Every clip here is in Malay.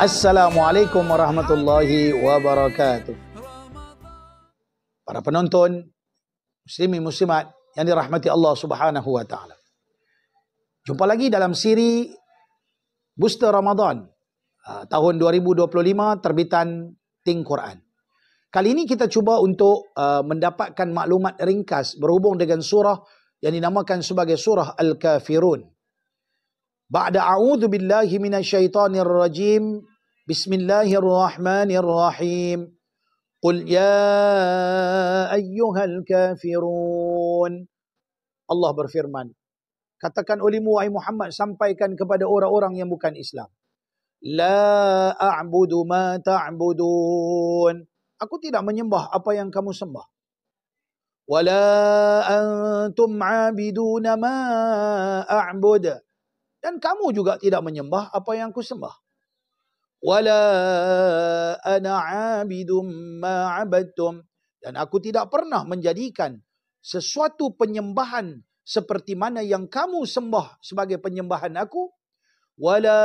Assalamualaikum warahmatullahi wabarakatuh. Para penonton, muslimin muslimat yang dirahmati Allah Subhanahu wa taala. Jumpa lagi dalam siri Booster Ramadan tahun 2025 terbitan Think Quran. Kali ini kita cuba untuk mendapatkan maklumat ringkas berhubung dengan surah yang dinamakan sebagai surah Al-Kafirun. Ba'da a'udzu billahi minasyaitonir rajim. Bismillahirrahmanirrahim. Qul ya ayyuhal kafirun. Allah berfirman, katakan olehmu wahai Muhammad, sampaikan kepada orang-orang yang bukan Islam. La a'budu ma ta'budun. Aku tidak menyembah apa yang kamu sembah. Wala antum 'abiduna ma a'bud. Dan kamu juga tidak menyembah apa yang aku sembah. Wala ana 'abidum ma 'abadtum. Dan aku tidak pernah menjadikan sesuatu penyembahan seperti mana yang kamu sembah sebagai penyembahan aku. Wala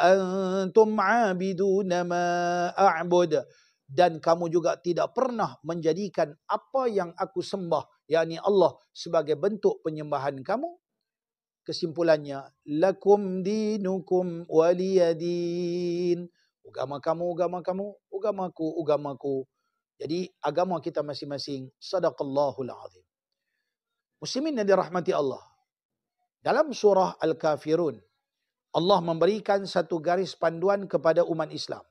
antum 'abiduna ma a'bud. Dan kamu juga tidak pernah menjadikan apa yang aku sembah, yakni Allah, sebagai bentuk penyembahan kamu. Kesimpulannya, lakum dinukum waliyadin. Agama kamu, agamaku. Jadi agama kita masing-masing. Sadaqallahul azim. Muslimin yang dirahmati Allah. Dalam surah Al-Kafirun, Allah memberikan satu garis panduan kepada umat Islam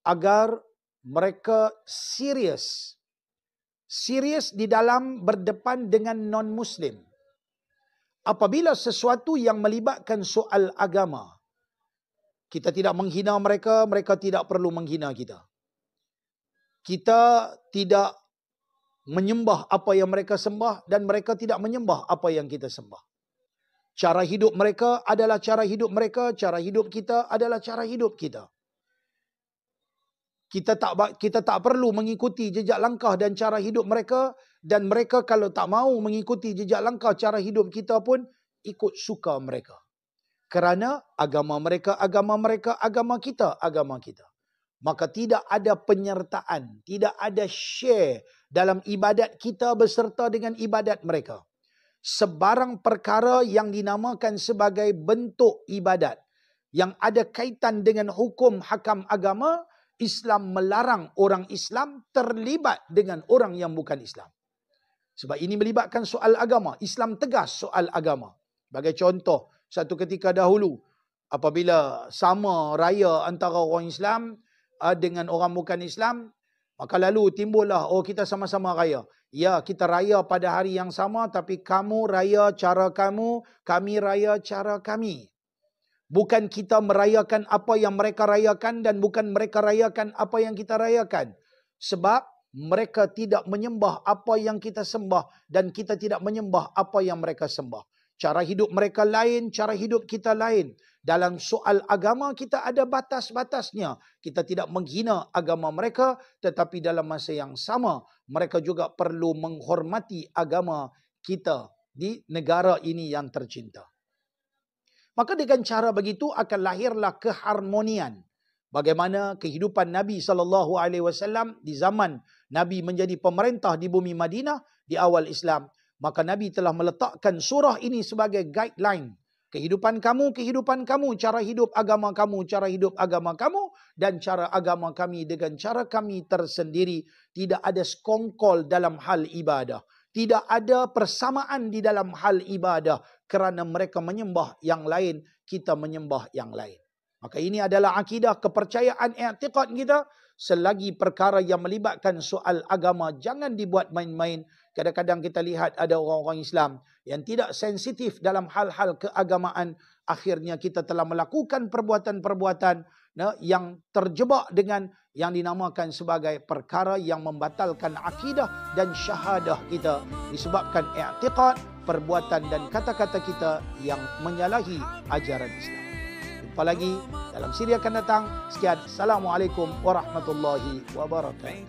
agar mereka serius di dalam berdepan dengan non-Muslim. Apabila sesuatu yang melibatkan soal agama, kita tidak menghina mereka, mereka tidak perlu menghina kita. Kita tidak menyembah apa yang mereka sembah dan mereka tidak menyembah apa yang kita sembah. Cara hidup mereka adalah cara hidup mereka, cara hidup kita adalah cara hidup kita. Kita tak perlu mengikuti jejak langkah dan cara hidup mereka, dan mereka kalau tak mau mengikuti jejak langkah cara hidup kita pun ikut suka mereka. Kerana agama mereka, agama kita, agama kita. Maka tidak ada penyertaan, tidak ada share dalam ibadat kita beserta dengan ibadat mereka. Sebarang perkara yang dinamakan sebagai bentuk ibadat yang ada kaitan dengan hukum hakam agama, Islam melarang orang Islam terlibat dengan orang yang bukan Islam. Sebab ini melibatkan soal agama. Islam tegas soal agama. Sebagai contoh, satu ketika dahulu, apabila sama raya antara orang Islam dengan orang bukan Islam, maka lalu timbullah, kita sama-sama raya. Ya, kita raya pada hari yang sama, tapi kamu raya cara kamu, kami raya cara kami. Bukan kita merayakan apa yang mereka rayakan dan bukan mereka rayakan apa yang kita rayakan. Sebab mereka tidak menyembah apa yang kita sembah dan kita tidak menyembah apa yang mereka sembah. Cara hidup mereka lain, cara hidup kita lain. Dalam soal agama kita ada batas-batasnya. Kita tidak menghina agama mereka, tetapi dalam masa yang sama mereka juga perlu menghormati agama kita di negara ini yang tercinta. Maka dengan cara begitu akan lahirlah keharmonian. Bagaimana kehidupan Nabi SAW di zaman Nabi menjadi pemerintah di bumi Madinah di awal Islam. Maka Nabi telah meletakkan surah ini sebagai guideline. Kehidupan kamu, cara hidup agama kamu, cara hidup agama kamu, dan cara agama kami dengan cara kami tersendiri. Tidak ada sekongkol dalam hal ibadah. Tidak ada persamaan di dalam hal ibadah kerana mereka menyembah yang lain, kita menyembah yang lain. Maka ini adalah akidah, kepercayaan, i'tiqad kita. Selagi perkara yang melibatkan soal agama, jangan dibuat main-main. Kadang-kadang kita lihat ada orang-orang Islam yang tidak sensitif dalam hal-hal keagamaan. Akhirnya kita telah melakukan perbuatan-perbuatan yang terjebak dengan yang dinamakan sebagai perkara yang membatalkan akidah dan syahadah kita disebabkan i'tiqad, perbuatan dan kata-kata kita yang menyalahi ajaran Islam. Jumpa lagi dalam siri akan datang. Sekian. Assalamualaikum warahmatullahi wabarakatuh.